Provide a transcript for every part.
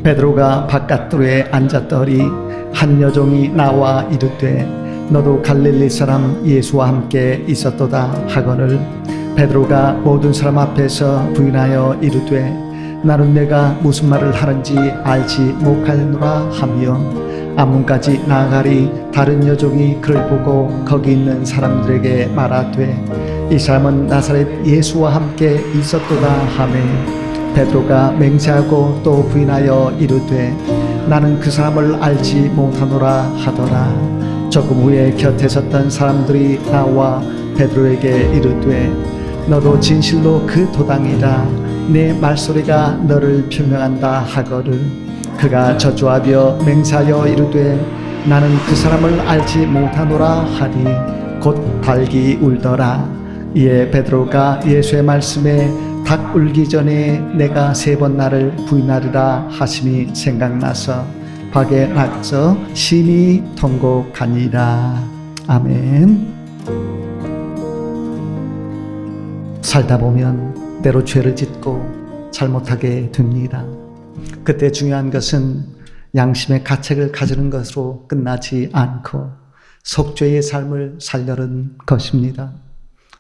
베드로가 바깥돌에 앉았더니 한 여종이 나와 이르되 너도 갈릴리 사람 예수와 함께 있었도다 하거늘 베드로가 모든 사람 앞에서 부인하여 이르되 나는 내가 무슨 말을 하는지 알지 못하노라 하며 앞문까지 나아가리 다른 여종이 그를 보고 거기 있는 사람들에게 말하되 이 사람은 나사렛 예수와 함께 있었도다 하매 베드로가 맹세하고 또 부인하여 이르되 나는 그 사람을 알지 못하노라 하더라. 조금 후에 곁에 섰던 사람들이 나와 베드로에게 이르되 너도 진실로 그 도당이라 내 말소리가 너를 표명한다 하거늘 그가 저주하며 맹세하여 이르되 나는 그 사람을 알지 못하노라 하니 곧 닭이 울더라. 이에 베드로가 예수의 말씀에 닭 울기 전에 내가 3번 나를 부인하리라 하심이 생각나서 밖에 나가서 심히 통곡하니라. 아멘. 살다 보면 때로 죄를 짓고 잘못하게 됩니다. 그때 중요한 것은 양심의 가책을 가지는 것으로 끝나지 않고 속죄의 삶을 살려는 것입니다.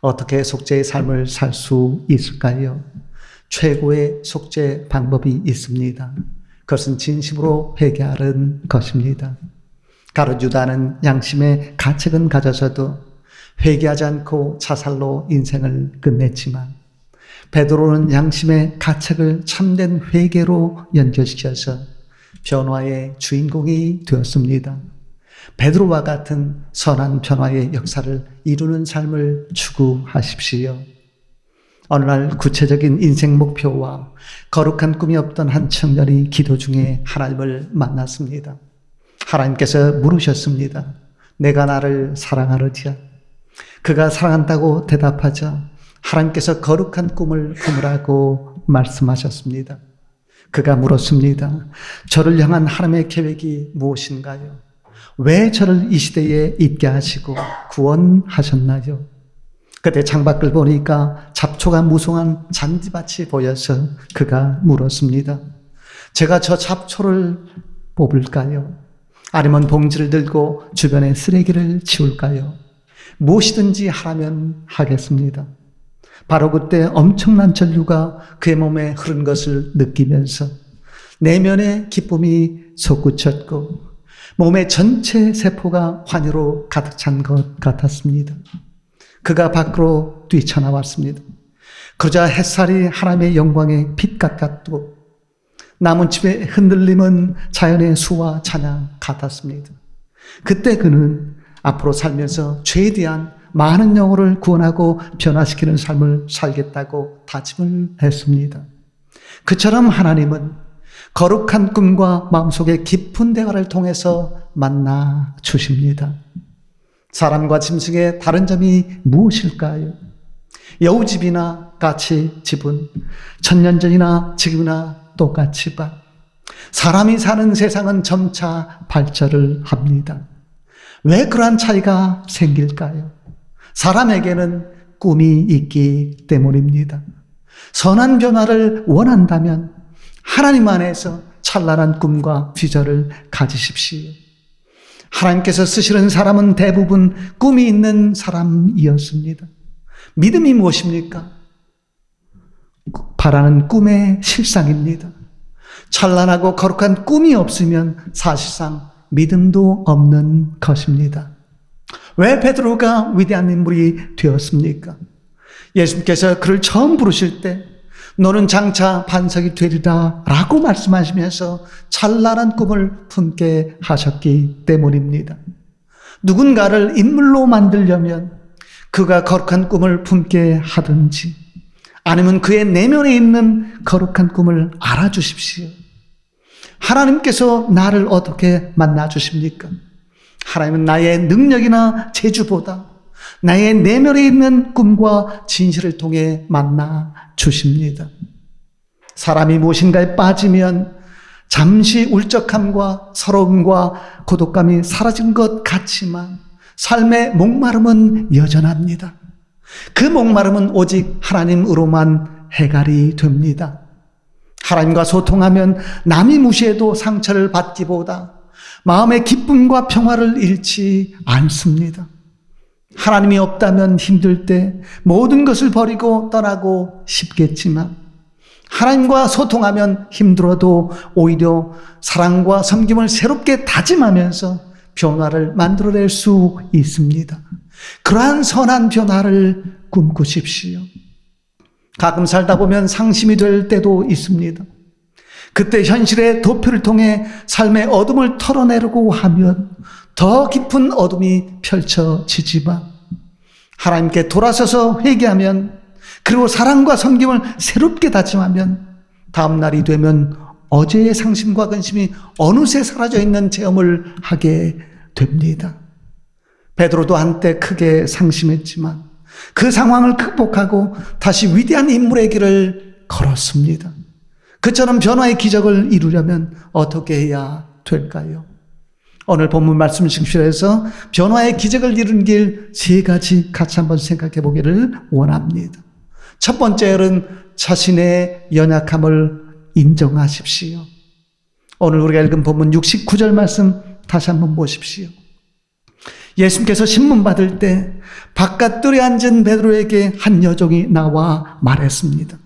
어떻게 속죄의 삶을 살 수 있을까요? 최고의 속죄 방법이 있습니다. 그것은 진심으로 회개하는 것입니다. 가룟 유다는 양심의 가책은 가져서도 회개하지 않고 자살로 인생을 끝냈지만 베드로는 양심의 가책을 참된 회개로 연결시켜서 변화의 주인공이 되었습니다. 베드로와 같은 선한 변화의 역사를 이루는 삶을 추구하십시오. 어느 날 구체적인 인생 목표와 거룩한 꿈이 없던 한 청년이 기도 중에 하나님을 만났습니다. 하나님께서 물으셨습니다. 내가 나를 사랑하느냐? 그가 사랑한다고 대답하자 하나님께서 거룩한 꿈을 꾸으라고 말씀하셨습니다. 그가 물었습니다. 저를 향한 하나님의 계획이 무엇인가요? 왜 저를 이 시대에 있게 하시고 구원하셨나요? 그때 창밖을 보니까 잡초가 무성한 잔디밭이 보여서 그가 물었습니다. 제가 저 잡초를 뽑을까요? 아니면 봉지를 들고 주변에 쓰레기를 치울까요? 무엇이든지 하라면 하겠습니다. 바로 그때 엄청난 전류가 그의 몸에 흐른 것을 느끼면서 내면의 기쁨이 솟구쳤고 몸의 전체 세포가 환희로 가득 찬 것 같았습니다. 그가 밖으로 뛰쳐나왔습니다. 그러자 햇살이 하나님의 영광의 빛 같았고 나뭇잎의 흔들림은 자연의 수와 찬양 같았습니다. 그때 그는 앞으로 살면서 죄에 대한 많은 영혼을 구원하고 변화시키는 삶을 살겠다고 다짐을 했습니다. 그처럼 하나님은 거룩한 꿈과 마음속의 깊은 대화를 통해서 만나 주십니다. 사람과 짐승의 다른 점이 무엇일까요? 여우집이나 까치집은 천년 전이나 지금이나 똑같이 봐. 사람이 사는 세상은 점차 발전을 합니다. 왜 그러한 차이가 생길까요? 사람에게는 꿈이 있기 때문입니다. 선한 변화를 원한다면 하나님 안에서 찬란한 꿈과 비전을 가지십시오. 하나님께서 쓰시는 사람은 대부분 꿈이 있는 사람이었습니다. 믿음이 무엇입니까? 바라는 꿈의 실상입니다. 찬란하고 거룩한 꿈이 없으면 사실상 믿음도 없는 것입니다. 왜 베드로가 위대한 인물이 되었습니까? 예수님께서 그를 처음 부르실 때 너는 장차 반석이 되리라 라고 말씀하시면서 찬란한 꿈을 품게 하셨기 때문입니다. 누군가를 인물로 만들려면 그가 거룩한 꿈을 품게 하든지 아니면 그의 내면에 있는 거룩한 꿈을 알아주십시오. 하나님께서 나를 어떻게 만나주십니까? 하나님은 나의 능력이나 재주보다 나의 내면에 있는 꿈과 진실을 통해 만나 주십니다. 사람이 무엇인가에 빠지면 잠시 울적함과 서러움과 고독감이 사라진 것 같지만 삶의 목마름은 여전합니다. 그 목마름은 오직 하나님으로만 해결이 됩니다. 하나님과 소통하면 남이 무시해도 상처를 받기보다 마음의 기쁨과 평화를 잃지 않습니다. 하나님이 없다면 힘들 때 모든 것을 버리고 떠나고 싶겠지만 하나님과 소통하면 힘들어도 오히려 사랑과 섬김을 새롭게 다짐하면서 변화를 만들어낼 수 있습니다. 그러한 선한 변화를 꿈꾸십시오. 가끔 살다 보면 상심이 될 때도 있습니다. 그때 현실의 도표를 통해 삶의 어둠을 털어내려고 하면 더 깊은 어둠이 펼쳐지지만 하나님께 돌아서서 회개하면 그리고 사랑과 섬김을 새롭게 다짐하면 다음 날이 되면 어제의 상심과 근심이 어느새 사라져 있는 체험을 하게 됩니다. 베드로도 한때 크게 상심했지만 그 상황을 극복하고 다시 위대한 인물의 길을 걸었습니다. 그처럼 변화의 기적을 이루려면 어떻게 해야 될까요? 오늘 본문 말씀 중심에서 변화의 기적을 이룬 길 3가지 같이 한번 생각해 보기를 원합니다. 첫 번째는 자신의 연약함을 인정하십시오. 오늘 우리가 읽은 본문 69절 말씀 다시 한번 보십시오. 예수님께서 신문 받을 때 바깥 뜰에 앉은 베드로에게 한 여종이 나와 말했습니다.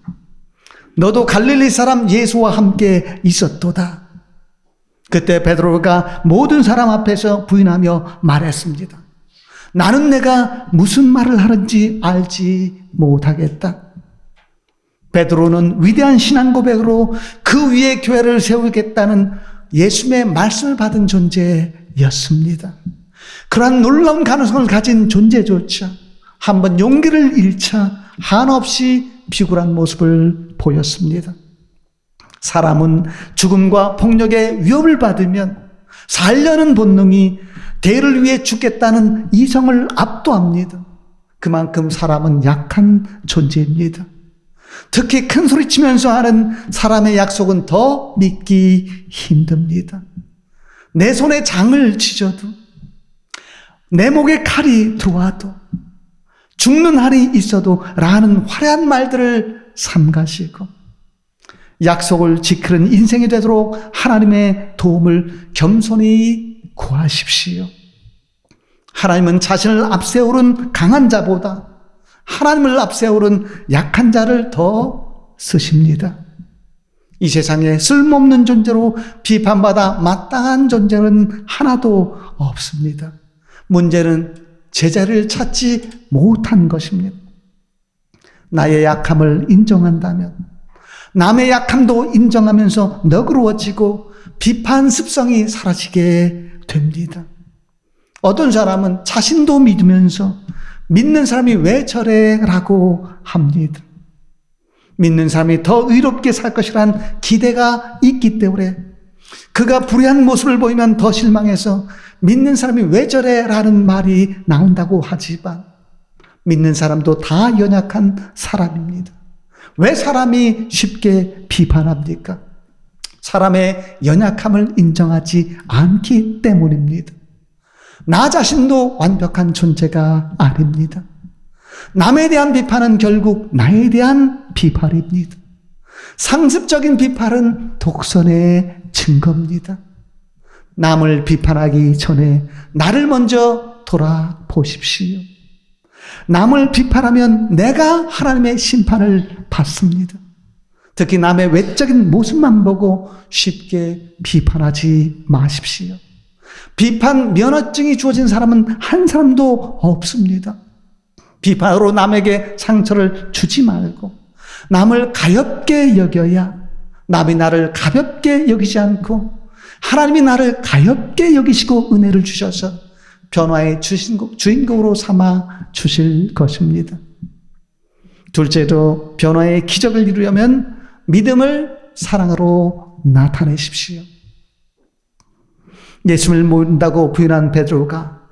너도 갈릴리 사람 예수와 함께 있었도다. 그때 베드로가 모든 사람 앞에서 부인하며 말했습니다. 나는 내가 무슨 말을 하는지 알지 못하겠다. 베드로는 위대한 신앙 고백으로 그 위에 교회를 세우겠다는 예수님의 말씀을 받은 존재였습니다. 그러한 놀라운 가능성을 가진 존재조차 한번 용기를 잃자 한없이 비굴한 모습을 보였습니다. 사람은 죽음과 폭력의 위협을 받으면 살려는 본능이 대를 위해 죽겠다는 이성을 압도합니다. 그만큼 사람은 약한 존재입니다. 특히 큰 소리 치면서 하는 사람의 약속은 더 믿기 힘듭니다. 내 손에 장을 쥐져도 내 목에 칼이 들어와도 죽는 한이 있어도 라는 화려한 말들을 삼가시고 약속을 지키는 인생이 되도록 하나님의 도움을 겸손히 구하십시오. 하나님은 자신을 앞세우는 강한 자보다 하나님을 앞세우는 약한 자를 더 쓰십니다. 이 세상에 쓸모없는 존재로 비판받아 마땅한 존재는 하나도 없습니다. 문제는 제자리를 찾지 못한 것입니다. 나의 약함을 인정한다면 남의 약함도 인정하면서 너그러워지고 비판 습성이 사라지게 됩니다. 어떤 사람은 자신도 믿으면서 믿는 사람이 왜 저래? 라고 합니다. 믿는 사람이 더 의롭게 살 것이란 기대가 있기 때문에 그가 불의한 모습을 보이면 더 실망해서 믿는 사람이 왜 저래? 라는 말이 나온다고 하지만 믿는 사람도 다 연약한 사람입니다. 왜 사람이 쉽게 비판합니까? 사람의 연약함을 인정하지 않기 때문입니다. 나 자신도 완벽한 존재가 아닙니다. 남에 대한 비판은 결국 나에 대한 비판입니다. 상습적인 비판은 독선의 증거입니다. 남을 비판하기 전에 나를 먼저 돌아보십시오. 남을 비판하면 내가 하나님의 심판을 받습니다. 특히 남의 외적인 모습만 보고 쉽게 비판하지 마십시오. 비판 면허증이 주어진 사람은 한 사람도 없습니다. 비판으로 남에게 상처를 주지 말고 남을 가볍게 여겨야 남이 나를 가볍게 여기지 않고 하나님이 나를 가볍게 여기시고 은혜를 주셔서 변화의 주인공으로 삼아 주실 것입니다. 둘째로 변화의 기적을 이루려면 믿음을 사랑으로 나타내십시오. 예수를 모른다고 부인한 베드로가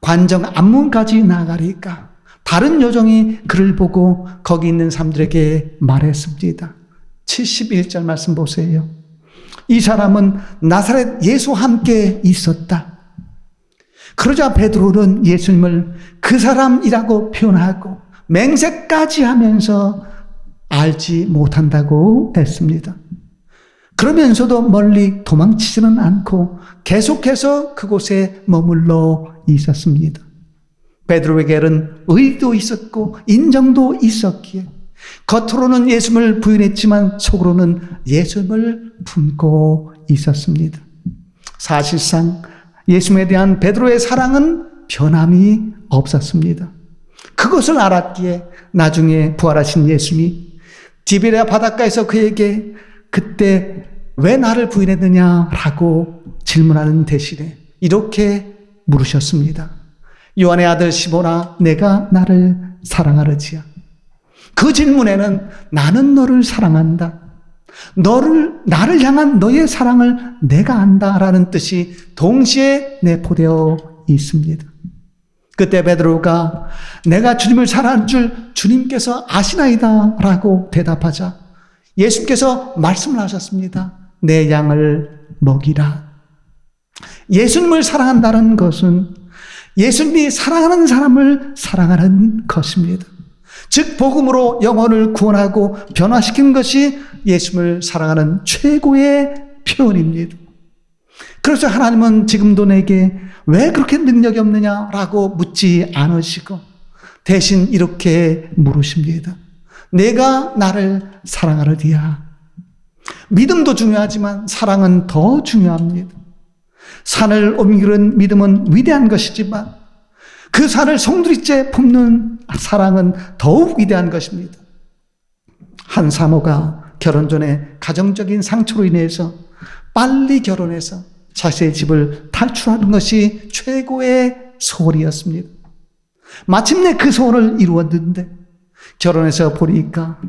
관정 앞문까지 나가리까 다른 여종이 그를 보고 거기 있는 사람들에게 말했습니다. 71절 말씀 보세요. 이 사람은 나사렛 예수와 함께 있었다. 그러자 베드로는 예수님을 그 사람이라고 표현하고 맹세까지 하면서 알지 못한다고 했습니다. 그러면서도 멀리 도망치지는 않고 계속해서 그곳에 머물러 있었습니다. 베드로에게는 의도 있었고 인정도 있었기에 겉으로는 예수님을 부인했지만 속으로는 예수님을 품고 있었습니다. 사실상 예수님에 대한 베드로의 사랑은 변함이 없었습니다. 그것을 알았기에 나중에 부활하신 예수님이 디베랴 바닷가에서 그에게 그때 왜 나를 부인했느냐라고 질문하는 대신에 이렇게 물으셨습니다. 요한의 아들 시몬아, 내가 나를 사랑하느냐? 그 질문에는 나는 너를 사랑한다. 나를 향한 너의 사랑을 내가 안다라는 뜻이 동시에 내포되어 있습니다. 그때 베드로가 내가 주님을 사랑하는 줄 주님께서 아시나이다 라고 대답하자 예수님께서 말씀을 하셨습니다. 내 양을 먹이라. 예수님을 사랑한다는 것은 예수님이 사랑하는 사람을 사랑하는 것입니다. 즉 복음으로 영혼을 구원하고 변화시키는 것이 예수님을 사랑하는 최고의 표현입니다. 그래서 하나님은 지금도 내게 왜 그렇게 능력이 없느냐라고 묻지 않으시고 대신 이렇게 물으십니다. 내가 나를 사랑하느냐? 믿음도 중요하지만 사랑은 더 중요합니다. 산을 옮기는 믿음은 위대한 것이지만 그 산을 송두리째 품는 사랑은 더욱 위대한 것입니다. 한 사모가 결혼 전에 가정적인 상처로 인해서 빨리 결혼해서 자신의 집을 탈출하는 것이 최고의 소원이었습니다. 마침내 그 소원을 이루었는데 결혼해서 보니까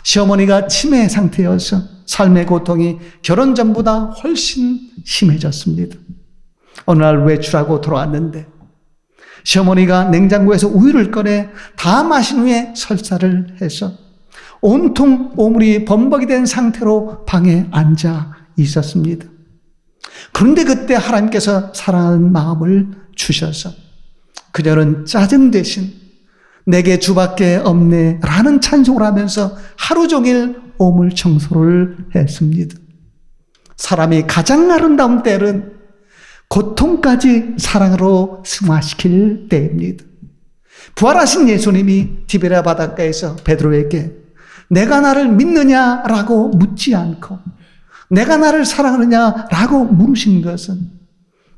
시어머니가 치매 상태여서 삶의 고통이 결혼 전보다 훨씬 심해졌습니다. 어느 날 외출하고 돌아왔는데 시어머니가 냉장고에서 우유를 꺼내 다 마신 후에 설사를 해서 온통 오물이 범벅이 된 상태로 방에 앉아 있었습니다. 그런데 그때 하나님께서 사랑하는 마음을 주셔서 그녀는 짜증 대신 내게 주밖에 없네 라는 찬송을 하면서 하루 종일 오물 청소를 했습니다. 사람이 가장 아름다운 때는 고통까지 사랑으로 승화시킬 때입니다. 부활하신 예수님이 디베랴 바닷가에서 베드로에게 내가 나를 믿느냐라고 묻지 않고 내가 나를 사랑하느냐라고 물으신 것은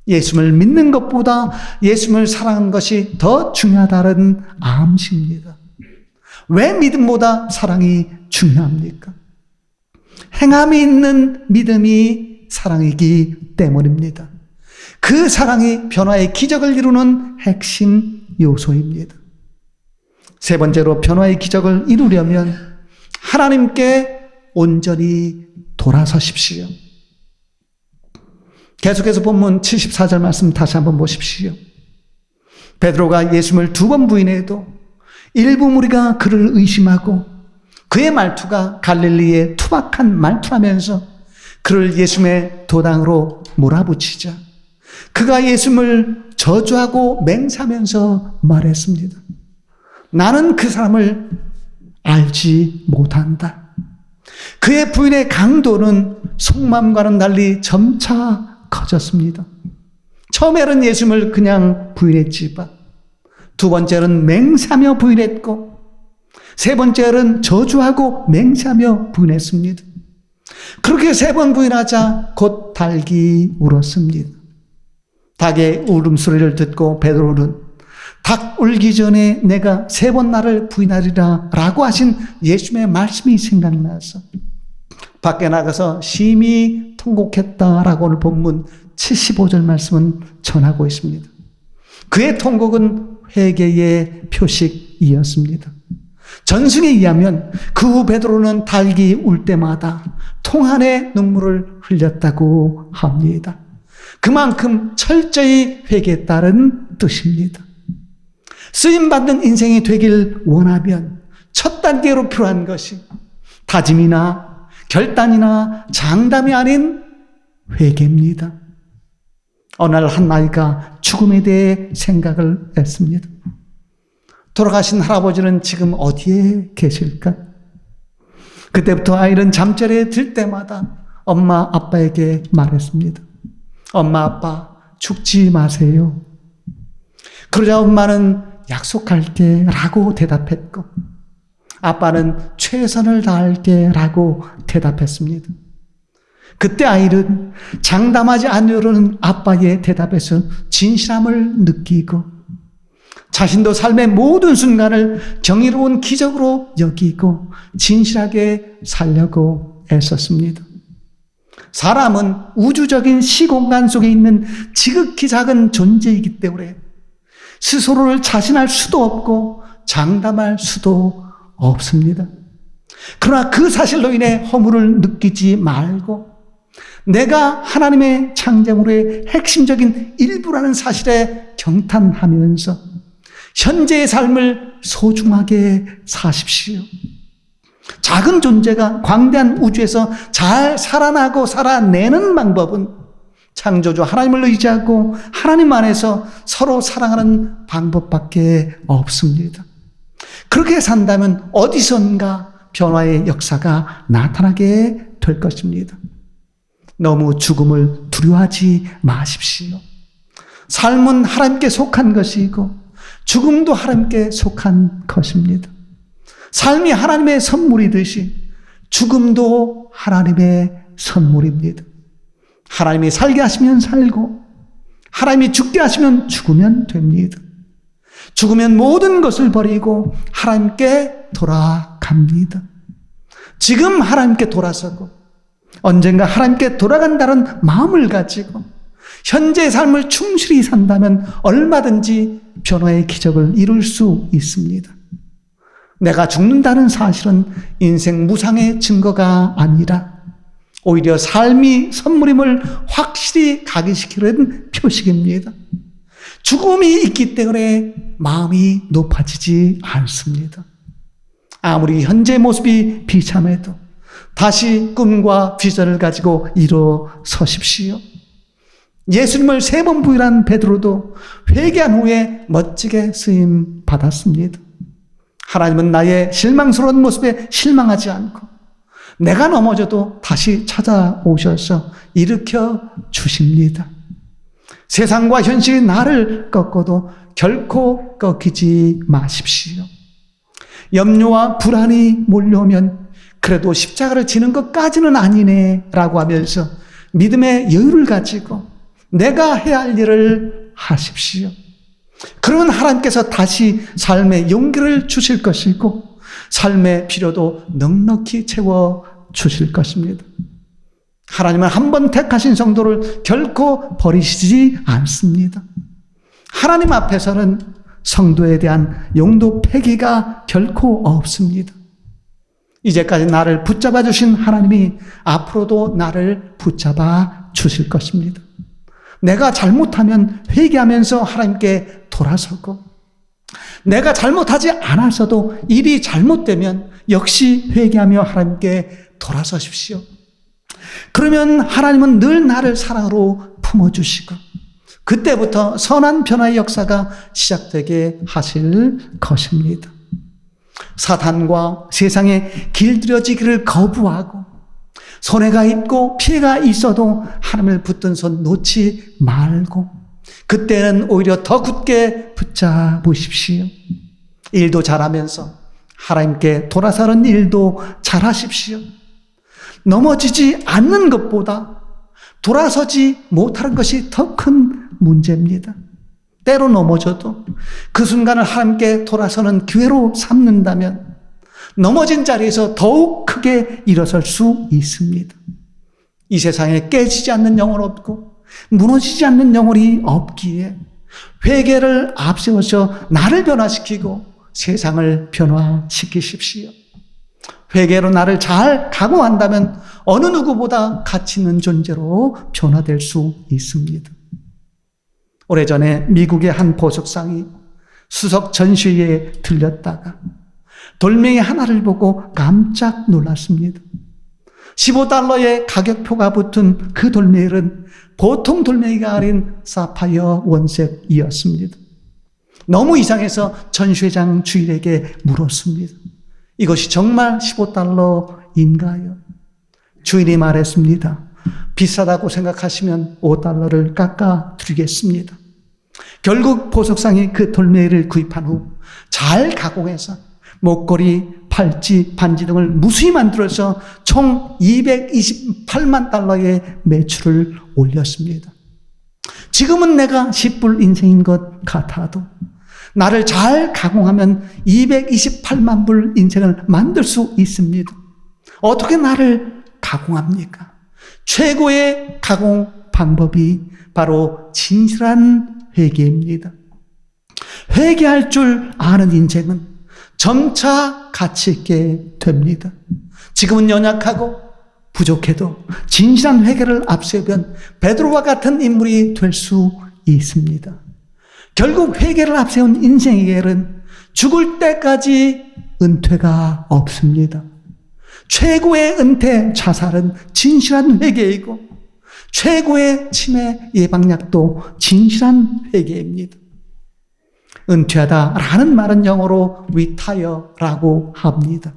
예수님을 믿는 것보다 예수님을 사랑하는 것이 더 중요하다는 암시입니다. 왜 믿음보다 사랑이 중요합니까? 행함이 있는 믿음이 사랑이기 때문입니다. 그 사랑이 변화의 기적을 이루는 핵심 요소입니다. 세 번째로 변화의 기적을 이루려면 하나님께 온전히 돌아서십시오. 계속해서 본문 74절 말씀 다시 한번 보십시오. 베드로가 예수님을 2번 부인해도 일부 무리가 그를 의심하고 그의 말투가 갈릴리의 투박한 말투라면서 그를 예수님의 도당으로 몰아붙이자 그가 예수님을 저주하고 맹세하면서 말했습니다. 나는 그 사람을 알지 못한다. 그의 부인의 강도는 속마음과는 달리 점차 커졌습니다. 처음에는 예수님을 그냥 부인했지만 두 번째는 맹세하며 부인했고 세 번째는 저주하고 맹세하며 부인했습니다. 그렇게 3번 부인하자 곧 닭이 울었습니다. 닭의 울음소리를 듣고 베드로는 닭 울기 전에 내가 3번 나를 부인하리라 라고 하신 예수님의 말씀이 생각나서 밖에 나가서 심히 통곡했다라고 오늘 본문 75절 말씀은 전하고 있습니다. 그의 통곡은 회개의 표식이었습니다. 전승에 의하면 그 후 베드로는 닭이 울 때마다 통한의 눈물을 흘렸다고 합니다. 그만큼 철저히 회개했다는 뜻입니다. 쓰임받는 인생이 되길 원하면 첫 단계로 필요한 것이 다짐이나 결단이나 장담이 아닌 회개입니다. 어느 날 한 아이가 죽음에 대해 생각을 했습니다. 돌아가신 할아버지는 지금 어디에 계실까? 그때부터 아이는 잠자리에 들 때마다 엄마 아빠에게 말했습니다. 엄마 아빠 죽지 마세요. 그러자 엄마는 약속할게 라고 대답했고 아빠는 최선을 다할게 라고 대답했습니다. 그때 아이는 장담하지 않으려는 아빠의 대답에서 진실함을 느끼고 자신도 삶의 모든 순간을 경이로운 기적으로 여기고 진실하게 살려고 애썼습니다. 사람은 우주적인 시공간 속에 있는 지극히 작은 존재이기 때문에 스스로를 자신할 수도 없고 장담할 수도 없습니다. 그러나 그 사실로 인해 허물을 느끼지 말고 내가 하나님의 창조물의 핵심적인 일부라는 사실에 경탄하면서 현재의 삶을 소중하게 사십시오. 작은 존재가 광대한 우주에서 잘 살아나고 살아내는 방법은 창조주 하나님을 의지하고 하나님 안에서 서로 사랑하는 방법밖에 없습니다. 그렇게 산다면 어디선가 변화의 역사가 나타나게 될 것입니다. 너무 죽음을 두려워하지 마십시오. 삶은 하나님께 속한 것이고 죽음도 하나님께 속한 것입니다. 삶이 하나님의 선물이듯이 죽음도 하나님의 선물입니다. 하나님이 살게 하시면 살고 하나님이 죽게 하시면 죽으면 됩니다. 죽으면 모든 것을 버리고 하나님께 돌아갑니다. 지금 하나님께 돌아서고 언젠가 하나님께 돌아간다는 마음을 가지고 현재의 삶을 충실히 산다면 얼마든지 변화의 기적을 이룰 수 있습니다. 내가 죽는다는 사실은 인생 무상의 증거가 아니라 오히려 삶이 선물임을 확실히 각인시키는 표식입니다. 죽음이 있기 때문에 마음이 높아지지 않습니다. 아무리 현재 모습이 비참해도 다시 꿈과 비전을 가지고 일어서십시오. 예수님을 3번 부인한 베드로도 회개한 후에 멋지게 쓰임 받았습니다. 하나님은 나의 실망스러운 모습에 실망하지 않고 내가 넘어져도 다시 찾아오셔서 일으켜 주십니다. 세상과 현실이 나를 꺾어도 결코 꺾이지 마십시오. 염려와 불안이 몰려오면 그래도 십자가를 지는 것까지는 아니네 라고 하면서 믿음의 여유를 가지고 내가 해야 할 일을 하십시오. 그러면 하나님께서 다시 삶의 용기를 주실 것이고 삶의 필요도 넉넉히 채워 주실 것입니다. 하나님은 한 번 택하신 성도를 결코 버리시지 않습니다. 하나님 앞에서는 성도에 대한 용도 폐기가 결코 없습니다. 이제까지 나를 붙잡아 주신 하나님이 앞으로도 나를 붙잡아 주실 것입니다. 내가 잘못하면 회개하면서 하나님께 돌아서고 내가 잘못하지 않아서도 일이 잘못되면 역시 회개하며 하나님께 돌아서십시오. 그러면 하나님은 늘 나를 사랑으로 품어주시고 그때부터 선한 변화의 역사가 시작되게 하실 것입니다. 사탄과 세상에 길들여지기를 거부하고 손해가 있고 피해가 있어도 하나님을 붙든 손 놓지 말고 그때는 오히려 더 굳게 붙잡으십시오. 일도 잘하면서 하나님께 돌아서는 일도 잘하십시오. 넘어지지 않는 것보다 돌아서지 못하는 것이 더 큰 문제입니다. 때로 넘어져도 그 순간을 하나님께 돌아서는 기회로 삼는다면 넘어진 자리에서 더욱 크게 일어설 수 있습니다. 이 세상에 깨지지 않는 영혼 없고 무너지지 않는 영혼이 없기에 회개를 앞세워서 나를 변화시키고 세상을 변화시키십시오. 회개로 나를 잘 각오한다면 어느 누구보다 가치 있는 존재로 변화될 수 있습니다. 오래전에 미국의 한 보석상이 수석 전시회에 들렸다가 돌멩이 하나를 보고 깜짝 놀랐습니다. $15의 가격표가 붙은 그 돌멩이는 보통 돌멩이가 아닌 사파이어 원색이었습니다. 너무 이상해서 전시회장 주인에게 물었습니다. 이것이 정말 $15인가요? 주인이 말했습니다. 비싸다고 생각하시면 $5를 깎아 드리겠습니다. 결국 보석상이 그 돌멩이를 구입한 후 잘 가공해서 목걸이, 팔찌, 반지 등을 무수히 만들어서 총 $228만 매출을 올렸습니다. 지금은 내가 10불 인생인 것 같아도 나를 잘 가공하면 228만 불 인생을 만들 수 있습니다. 어떻게 나를 가공합니까? 최고의 가공 방법이 바로 진실한 회개입니다. 회개할 줄 아는 인생은 점차 가치 있게 됩니다. 지금은 연약하고 부족해도 진실한 회개를 앞세우면 베드로와 같은 인물이 될 수 있습니다. 결국 회개를 앞세운 인생에게는 죽을 때까지 은퇴가 없습니다. 최고의 은퇴 자살은 진실한 회개이고 최고의 치매 예방약도 진실한 회개입니다. 은퇴하다라는 말은 영어로 retire라고 합니다.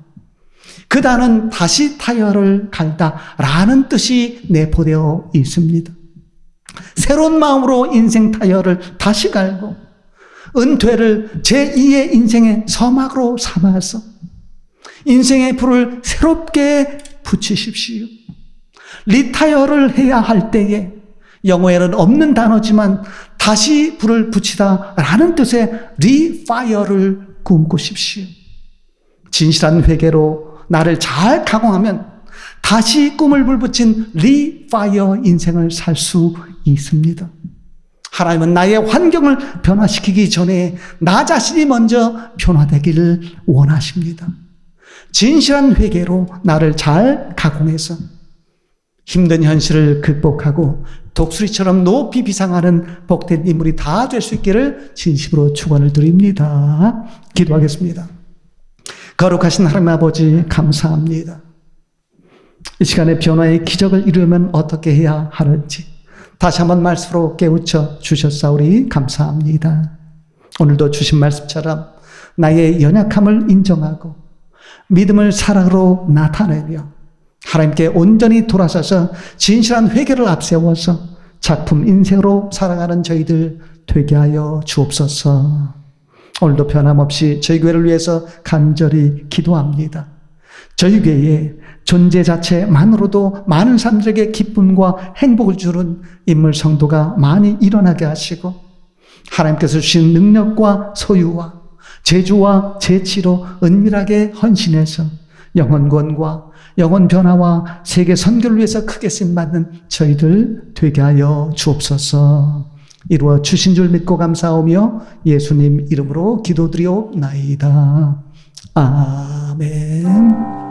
그 단어는 다시 타이어를 갈다라는 뜻이 내포되어 있습니다. 새로운 마음으로 인생 타이어를 다시 갈고 은퇴를 제2의 인생의 서막으로 삼아서 인생의 불을 새롭게 붙이십시오. 리타이어를 해야 할 때에 영어에는 없는 단어지만 다시 불을 붙이다라는 뜻의 리파이어를 꿈꾸십시오. 진실한 회개로 나를 잘 가공하면 다시 꿈을 불붙인 리파이어 인생을 살 수 있습니다. 하나님은 나의 환경을 변화시키기 전에 나 자신이 먼저 변화되기를 원하십니다. 진실한 회개로 나를 잘 가공해서 힘든 현실을 극복하고 독수리처럼 높이 비상하는 복된 인물이 다 될 수 있기를 진심으로 축원을 드립니다. 기도하겠습니다. 거룩하신 하나님 아버지 감사합니다. 이 시간에 변화의 기적을 이루려면 어떻게 해야 하는지 다시 한번 말씀으로 깨우쳐 주셨사오니 감사합니다. 오늘도 주신 말씀처럼 나의 연약함을 인정하고 믿음을 사랑으로 나타내며 하나님께 온전히 돌아서서 진실한 회개를 앞세워서 작품 인생으로 살아가는 저희들 되게 하여 주옵소서. 오늘도 변함없이 저희 교회를 위해서 간절히 기도합니다. 저희 교회의 존재 자체만으로도 많은 사람들에게 기쁨과 행복을 주는 인물 성도가 많이 일어나게 하시고 하나님께서 주신 능력과 소유와 재주와 재치로 은밀하게 헌신해서 영혼 구원과 영혼 변화와 세계 선교를 위해서 크게 쓰임받는 저희들 되게 하여 주옵소서. 이루어 주신 줄 믿고 감사하며 예수님 이름으로 기도드리옵나이다. 아멘.